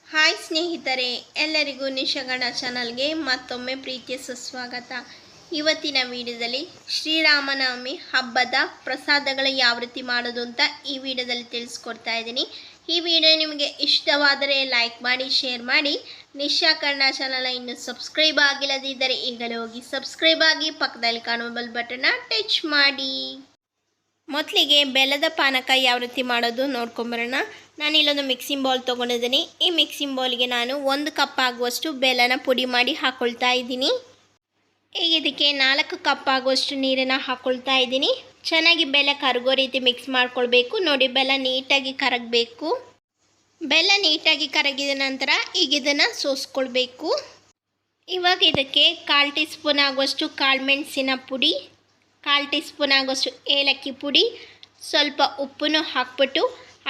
Hi ಸ್ನೇಹಿತರೆ, ಎಲ್ಲರಿಗೂ ನಿಶಗಣ ಚಾನಲ್ಗೆ ಮತ್ತೊಮ್ಮೆ ಪ್ರೀತಿಯ ಸುಸ್ವಾಗತ. ಇವತ್ತಿನ ವಿಡಿಯೋದಲ್ಲಿ ಶ್ರೀರಾಮನವಮಿ ಹಬ್ಬದ ಪ್ರಸಾದಗಳು ಯಾವ ರೀತಿ ಮಾಡೋದು ಅಂತ ಈ ವಿಡಿಯೋದಲ್ಲಿ ತಿಳಿಸ್ಕೊಡ್ತಾ ಇದ್ದೀನಿ. ಈ ವಿಡಿಯೋ ನಿಮಗೆ ಇಷ್ಟವಾದರೆ ಲೈಕ್ ಮಾಡಿ, ಶೇರ್ ಮಾಡಿ. ನಿಶಾಕರಣ ಚಾನಲ್ ಇನ್ನೂ ಸಬ್ಸ್ಕ್ರೈಬ್ ಆಗಿಲ್ಲದಿದ್ದರೆ ಈಗಲೇ ಹೋಗಿ ಸಬ್ಸ್ಕ್ರೈಬ್ ಆಗಿ, ಪಕ್ಕದಲ್ಲಿ ಕಾಣುವ ಬೆಲ್ ಬಟನ್ನ ಟಚ್ ಮಾಡಿ. ಮೊದಲಿಗೆ ಬೆಲ್ಲದ ಪಾನಕ ಯಾವ ರೀತಿ ಮಾಡೋದು ನೋಡ್ಕೊಂಬರೋಣ. ನಾನು ಇಲ್ಲೊಂದು ಮಿಕ್ಸಿಂಗ್ ಬೌಲ್ ತೊಗೊಂಡಿದ್ದೀನಿ. ಈ ಮಿಕ್ಸಿಂಗ್ ಬೌಲ್ಗೆ ನಾನು 1 ಕಪ್ ಆಗುವಷ್ಟು ಬೆಲ್ಲನ ಪುಡಿ ಮಾಡಿ ಹಾಕ್ಕೊಳ್ತಾ ಇದ್ದೀನಿ. ಈಗ ಇದಕ್ಕೆ 4 ಕಪ್ ಆಗುವಷ್ಟು ನೀರನ್ನು ಹಾಕ್ಕೊಳ್ತಾ ಇದ್ದೀನಿ. ಚೆನ್ನಾಗಿ ಬೆಲ್ಲ ಕರಗೋ ರೀತಿ ಮಿಕ್ಸ್ ಮಾಡ್ಕೊಳ್ಬೇಕು. ನೋಡಿ, ಬೆಲ್ಲ ನೀಟಾಗಿ ಕರಗಬೇಕು. ಬೆಲ್ಲ ನೀಟಾಗಿ ಕರಗಿದ ನಂತರ ಈಗ ಇದನ್ನು ಸೋಸ್ಕೊಳ್ಬೇಕು. ಇವಾಗ ಇದಕ್ಕೆ 1/4 ಟೀ ಸ್ಪೂನ್ ಆಗುವಷ್ಟು ಕಾಳುಮೆಣಸಿನ ಪುಡಿ, 1/4 ಟೀ ಸ್ಪೂನ್ ಆಗುವಷ್ಟು ಏಲಕ್ಕಿ ಪುಡಿ, ಸ್ವಲ್ಪ ಉಪ್ಪನ್ನು ಹಾಕ್ಬಿಟ್ಟು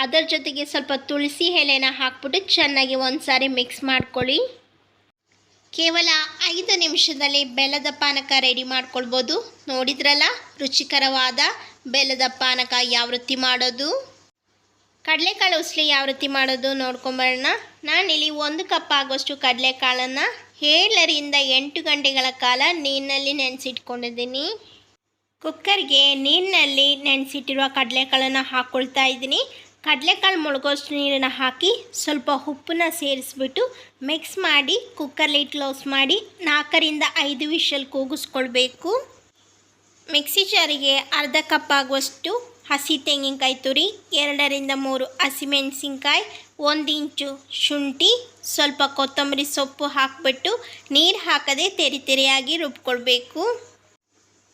ಅದರ ಜೊತೆಗೆ ಸ್ವಲ್ಪ ತುಳಸಿ ಎಲೆನ ಹಾಕ್ಬಿಟ್ಟು ಚೆನ್ನಾಗಿ ಒಂದು ಸಾರಿ ಮಿಕ್ಸ್ ಮಾಡ್ಕೊಳ್ಳಿ. ಕೇವಲ 5 ನಿಮಿಷದಲ್ಲಿ ಬೆಲ್ಲದ ಪಾನಕ ರೆಡಿ ಮಾಡ್ಕೊಳ್ಬೋದು. ನೋಡಿದ್ರಲ್ಲ, ರುಚಿಕರವಾದ ಬೆಲ್ಲದ ಪಾನಕ ಯಾವ ರೀತಿ ಮಾಡೋದು. ಕಡಲೆಕಾಳು ಉಸ್ಲಿ ಯಾವ ರೀತಿ ಮಾಡೋದು ನೋಡ್ಕೊಂಬರೋಣ. ನಾನಿಲ್ಲಿ 1 ಕಪ್ ಆಗೋಷ್ಟು ಕಡಲೆಕಾಳನ್ನು 7 ರಿಂದ 8 ಗಂಟೆಗಳ ಕಾಲ ನೀರಿನಲ್ಲಿ ನೆನೆಸಿಟ್ಕೊಂಡಿದ್ದೀನಿ. ಕುಕ್ಕರ್ಗೆ ನೀರಿನಲ್ಲಿ ನೆನೆಸಿಟ್ಟಿರುವ ಕಡಲೆಕಾಳನ್ನು ಹಾಕ್ಕೊಳ್ತಾ ಇದ್ದೀನಿ. ಕಡಲೆಕಾಳು ಮುಳುಗೋಷ್ಟು ನೀರನ್ನು ಹಾಕಿ ಸ್ವಲ್ಪ ಉಪ್ಪನ್ನ ಸೇರಿಸ್ಬಿಟ್ಟು ಮಿಕ್ಸ್ ಮಾಡಿ ಕುಕ್ಕರ್ ಲಿಡ್ ಕ್ಲೋಸ್ ಮಾಡಿ 4 ರಿಂದ 5 ವಿಷಲ್ ಕೂಗಿಸ್ಕೊಳ್ಬೇಕು. ಮಿಕ್ಸಿ ಜಾರಿಗೆ 1/2 ಕಪ್ ಆಗುವಷ್ಟು ಹಸಿ ತೆಂಗಿನಕಾಯಿ ತುರಿ, 2 ರಿಂದ 3 ಹಸಿಮೆಣಸಿನ್ಕಾಯಿ, 1 ಇಂಚು ಶುಂಠಿ, ಸ್ವಲ್ಪ ಕೊತ್ತಂಬರಿ ಸೊಪ್ಪು ಹಾಕಿಬಿಟ್ಟು ನೀರು ಹಾಕದೆ ತೆರೆಯಾಗಿ ರುಬ್ಕೊಳ್ಬೇಕು.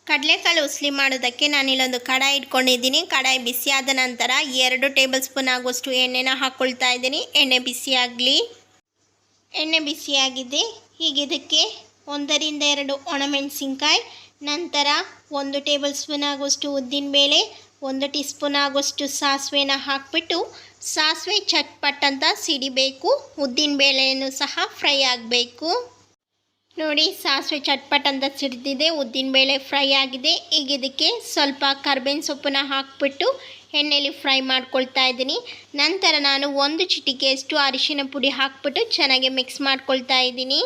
ಕಡಲೆಕಾಳು ಉಸ್ಲಿ ಮಾಡೋದಕ್ಕೆ ನಾನಿಲ್ಲೊಂದು ಕಡಾಯಿ ಇಟ್ಕೊಂಡಿದ್ದೀನಿ. ಕಡಾಯಿ ಬಿಸಿಯಾದ ನಂತರ 2 ಟೇಬಲ್ ಸ್ಪೂನ್ ಆಗುವಷ್ಟು ಎಣ್ಣೆನ ಹಾಕ್ಕೊಳ್ತಾ ಇದ್ದೀನಿ. ಎಣ್ಣೆ ಬಿಸಿಯಾಗಲಿ. ಎಣ್ಣೆ ಬಿಸಿಯಾಗಿದೆ. ಈಗ ಇದಕ್ಕೆ 1 ರಿಂದ 2 ಒಣಮೆಣಸಿನ್ಕಾಯಿ, ನಂತರ 1 ಟೇಬಲ್ ಸ್ಪೂನ್ ಆಗುವಷ್ಟು ಉದ್ದಿನಬೇಳೆ, 1 ಟೀ ಸ್ಪೂನ್ ಆಗುವಷ್ಟು ಸಾಸಿವೆನ ಹಾಕಿಬಿಟ್ಟು ಸಾಸಿವೆ ಚಟ್ಪಟ್ ಅಂತ ಸಿಡಿಬೇಕು. ಉದ್ದಿನಬೇಳೆಯನ್ನು ಸಹ ಫ್ರೈ ಆಗಬೇಕು. ನೋಡಿ, ಸಾಸಿವೆ ಚಟ್ಪಟ್ ಅಂತ ಸಿಡಿದಿದೆ, ಉದ್ದಿನಬೇಳೆ ಫ್ರೈ ಆಗಿದೆ. ಈಗ ಇದಕ್ಕೆ ಸ್ವಲ್ಪ ಕರ್ಬೇವಿನ ಸೊಪ್ಪನ್ನ ಹಾಕಿಬಿಟ್ಟು ಎಣ್ಣೆಯಲ್ಲಿ ಫ್ರೈ ಮಾಡ್ಕೊಳ್ತಾ ಇದ್ದೀನಿ. ನಂತರ ನಾನು 1 ಚಿಟಿಕೆಯಷ್ಟು ಅರಿಶಿನ ಪುಡಿ ಹಾಕ್ಬಿಟ್ಟು ಚೆನ್ನಾಗಿ ಮಿಕ್ಸ್ ಮಾಡ್ಕೊಳ್ತಾ ಇದ್ದೀನಿ.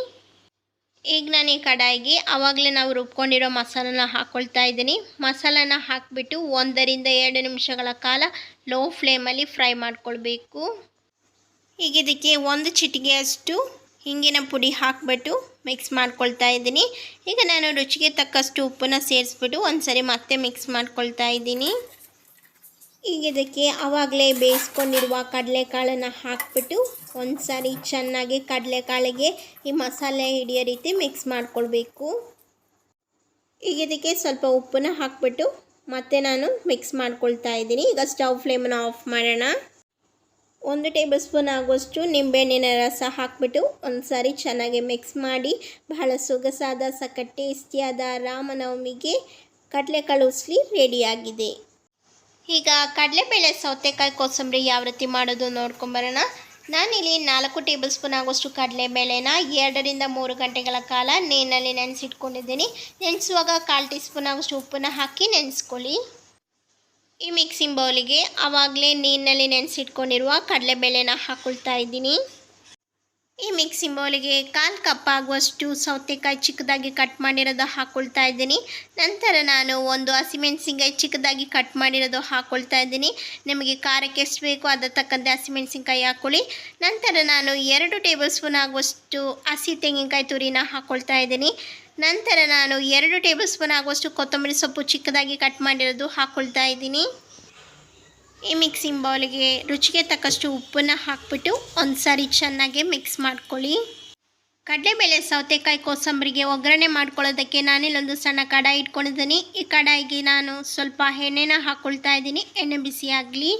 ಈಗ ನಾನು ಈ ಕಡಾಯಿಗೆ ಆವಾಗಲೇ ನಾವು ರುಬ್ಕೊಂಡಿರೋ ಮಸಾಲನ ಹಾಕ್ಕೊಳ್ತಾ ಇದ್ದೀನಿ. ಮಸಾಲನ ಹಾಕಿಬಿಟ್ಟು 1 ರಿಂದ 2 ನಿಮಿಷಗಳ ಕಾಲ ಲೋ ಫ್ಲೇಮಲ್ಲಿ ಫ್ರೈ ಮಾಡ್ಕೊಳ್ಬೇಕು. ಈಗ ಇದಕ್ಕೆ 1 ಚಿಟಿಕೆಯಷ್ಟು ಹಿಂಗಿನ ಪುಡಿ ಹಾಕಿಬಿಟ್ಟು ಮಿಕ್ಸ್ ಮಾಡ್ಕೊಳ್ತಾ ಇದ್ದೀನಿ. ಈಗ ನಾನು ರುಚಿಗೆ ತಕ್ಕಷ್ಟು ಉಪ್ಪನ್ನು ಸೇರಿಸ್ಬಿಟ್ಟು ಒಂದ್ಸರಿ ಮತ್ತೆ ಮಿಕ್ಸ್ ಮಾಡ್ಕೊಳ್ತಾ ಇದ್ದೀನಿ. ಈಗ ಇದಕ್ಕೆ ಆವಾಗಲೇ ಬೇಯಿಸ್ಕೊಂಡಿರುವ ಕಡಲೆಕಾಳನ್ನು ಹಾಕಿಬಿಟ್ಟು ಒಂದು ಸಾರಿ ಚೆನ್ನಾಗಿ ಕಡಲೆಕಾಳಿಗೆ ಈ ಮಸಾಲೆ ಹಿಡಿಯೋ ರೀತಿ ಮಿಕ್ಸ್ ಮಾಡ್ಕೊಳ್ಬೇಕು. ಈಗ ಇದಕ್ಕೆ ಸ್ವಲ್ಪ ಉಪ್ಪನ್ನು ಹಾಕಿಬಿಟ್ಟು ಮತ್ತೆ ನಾನು ಮಿಕ್ಸ್ ಮಾಡ್ಕೊಳ್ತಾ ಇದ್ದೀನಿ. ಈಗ ಸ್ಟವ್ ಫ್ಲೇಮನ್ನು ಆಫ್ ಮಾಡೋಣ. 1 ಟೇಬಲ್ ಸ್ಪೂನ್ ಆಗುವಷ್ಟು ನಿಂಬೆಹಣ್ಣಿನ ರಸ ಹಾಕಿಬಿಟ್ಟು ಒಂದು ಸಾರಿ ಚೆನ್ನಾಗಿ ಮಿಕ್ಸ್ ಮಾಡಿ ಬಹಳ ಸೊಗಸಾದ ಸಖತ್ ಟೇಸ್ಟಿಯಾದ ರಾಮನವಮಿಗೆ ಕಡಲೆಕಾಳು ಉಸ್ಲಿ ರೆಡಿಯಾಗಿದೆ. ಈಗ ಕಡಲೆಬೇಳೆ ಸೌತೆಕಾಯಿ ಕೋಸಂಬರಿ ಯಾವ ರೀತಿ ಮಾಡೋದು ನೋಡ್ಕೊಂಬರೋಣ. ನಾನಿಲ್ಲಿ 4 ಟೇಬಲ್ ಸ್ಪೂನ್ ಆಗುವಷ್ಟು ಕಡಲೆಬೇಳೆನ 2 ರಿಂದ 3 ಗಂಟೆಗಳ ಕಾಲ ನೀರಿನಲ್ಲಿ ನೆನೆಸಿಟ್ಕೊಂಡಿದ್ದೀನಿ. ನೆನೆಸುವಾಗ 1/4 ಟೀ ಸ್ಪೂನ್ ಆಗುವಷ್ಟು ಉಪ್ಪನ್ನು ಹಾಕಿ ನೆನೆಸ್ಕೊಳ್ಳಿ. ಈ ಮಿಕ್ಸಿಂಗ್ ಬೌಲಿಗೆ ಆವಾಗಲೇ ನೀರಿನಲ್ಲಿ ನೆನೆಸಿಟ್ಕೊಂಡಿರುವ ಕಡಲೆಬೇಳೆನ ಹಾಕ್ಕೊಳ್ತಾ ಇದ್ದೀನಿ. ಈ ಮಿಕ್ಸಿಂಗ್ ಬೌಲಿಗೆ 1/4 ಕಪ್ ಆಗುವಷ್ಟು ಸೌತೆಕಾಯಿ ಚಿಕ್ಕದಾಗಿ ಕಟ್ ಮಾಡಿರೋದು ಹಾಕ್ಕೊಳ್ತಾ ಇದ್ದೀನಿ. ನಂತರ ನಾನು 1 ಹಸಿಮೆಣಸಿನ್ಕಾಯಿ ಚಿಕ್ಕದಾಗಿ ಕಟ್ ಮಾಡಿರೋದು ಹಾಕ್ಕೊಳ್ತಾ ಇದ್ದೀನಿ. ನಿಮಗೆ ಖಾರಕ್ಕೆ ಎಷ್ಟು ಬೇಕೋ ಅದರ ತಕ್ಕಂತೆ ಹಸಿಮೆಣಸಿನ್ಕಾಯಿ ಹಾಕ್ಕೊಳ್ಳಿ. ನಂತರ ನಾನು 2 ಟೇಬಲ್ ಸ್ಪೂನ್ ಆಗುವಷ್ಟು ಹಸಿ ತೆಂಗಿನಕಾಯಿ ತುರಿನ ಹಾಕ್ಕೊಳ್ತಾ ಇದ್ದೀನಿ. ನಂತರ ನಾನು 2 ಟೇಬಲ್ ಸ್ಪೂನ್ ಆಗುವಷ್ಟು ಕೊತ್ತಂಬರಿ ಸೊಪ್ಪು ಚಿಕ್ಕದಾಗಿ ಕಟ್ ಮಾಡಿರೋದು ಹಾಕ್ಕೊಳ್ತಾ ಇದ್ದೀನಿ. ಈ ಮಿಕ್ಸಿಂಗ್ ಬೌಲಿಗೆ ರುಚಿಗೆ ತಕ್ಕಷ್ಟು ಉಪ್ಪನ್ನು ಹಾಕ್ಬಿಟ್ಟು ಒಂದು ಸಾರಿ ಚೆನ್ನಾಗಿ ಮಿಕ್ಸ್ ಮಾಡ್ಕೊಳ್ಳಿ. ಕಡಲೆಬೇಳೆ ಸೌತೆಕಾಯಿ ಕೋಸಂಬರಿಗೆ ಒಗ್ಗರಣೆ ಮಾಡ್ಕೊಳ್ಳೋದಕ್ಕೆ ನಾನಿಲ್ಲೊಂದು ಸಣ್ಣ ಕಡಾಯಿ ಇಟ್ಕೊಂಡಿದ್ದೀನಿ. ಈ ಕಡಾಯಿಗೆ ನಾನು ಸ್ವಲ್ಪ ಎಣ್ಣೆನ ಹಾಕ್ಕೊಳ್ತಾ ಇದ್ದೀನಿ. ಎಣ್ಣೆ ಬಿಸಿಯಾಗಲಿ.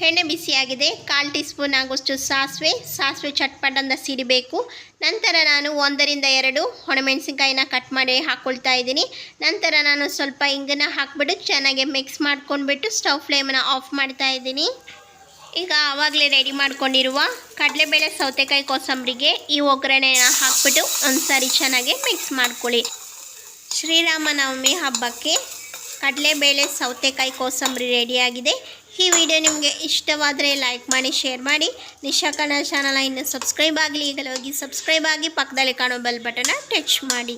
ಎಣ್ಣೆ ಬಿಸಿಯಾಗಿದೆ. 1/4 ಟೀ ಸ್ಪೂನ್ ಆಗುವಷ್ಟು ಸಾಸಿವೆ ಚಟ್ಪಟ್ ಅಂತ ಸಿಡಿಬೇಕು. ನಂತರ ನಾನು 1 ರಿಂದ 2 ಒಣಮೆಣಸಿನ್ಕಾಯಿನ ಕಟ್ ಮಾಡಿ ಹಾಕ್ಕೊಳ್ತಾ ಇದ್ದೀನಿ. ನಂತರ ನಾನು ಸ್ವಲ್ಪ ಇಂಗನ್ನು ಹಾಕ್ಬಿಟ್ಟು ಚೆನ್ನಾಗಿ ಮಿಕ್ಸ್ ಮಾಡ್ಕೊಂಡ್ಬಿಟ್ಟು ಸ್ಟವ್ ಫ್ಲೇಮನ್ನು ಆಫ್ ಮಾಡ್ತಾ ಇದ್ದೀನಿ. ಈಗ ಆವಾಗಲೇ ರೆಡಿ ಮಾಡ್ಕೊಂಡಿರುವ ಕಡಲೆಬೇಳೆ ಸೌತೆಕಾಯಿ ಕೋಸಂಬರಿಗೆ ಈ ಒಗ್ಗರಣೆನ ಹಾಕ್ಬಿಟ್ಟು ಒಂದು ಸಾರಿ ಚೆನ್ನಾಗಿ ಮಿಕ್ಸ್ ಮಾಡ್ಕೊಳ್ಳಿ. ಶ್ರೀರಾಮನವಮಿ ಹಬ್ಬಕ್ಕೆ ಕಡಲೆಬೇಳೆ ಸೌತೆಕಾಯಿ ಕೋಸಂಬರಿ ರೆಡಿಯಾಗಿದೆ. ಈ ವಿಡಿಯೋ ನಿಮಗೆ ಇಷ್ಟವಾದರೆ ಲೈಕ್ ಮಾಡಿ, ಶೇರ್ ಮಾಡಿ. ನಿಶಾ ಕನ್ನಡ ಚಾನಲ್ ಇನ್ನು ಸಬ್ಸ್ಕ್ರೈಬ್ ಆಗಲಿ, ಈಗಲೇ ಹೋಗಿ ಸಬ್ಸ್ಕ್ರೈಬ್ ಆಗಿ, ಪಕ್ಕದಲ್ಲಿ ಕಾಣೋ ಬೆಲ್ ಬಟನ್ನ ಟಚ್ ಮಾಡಿ.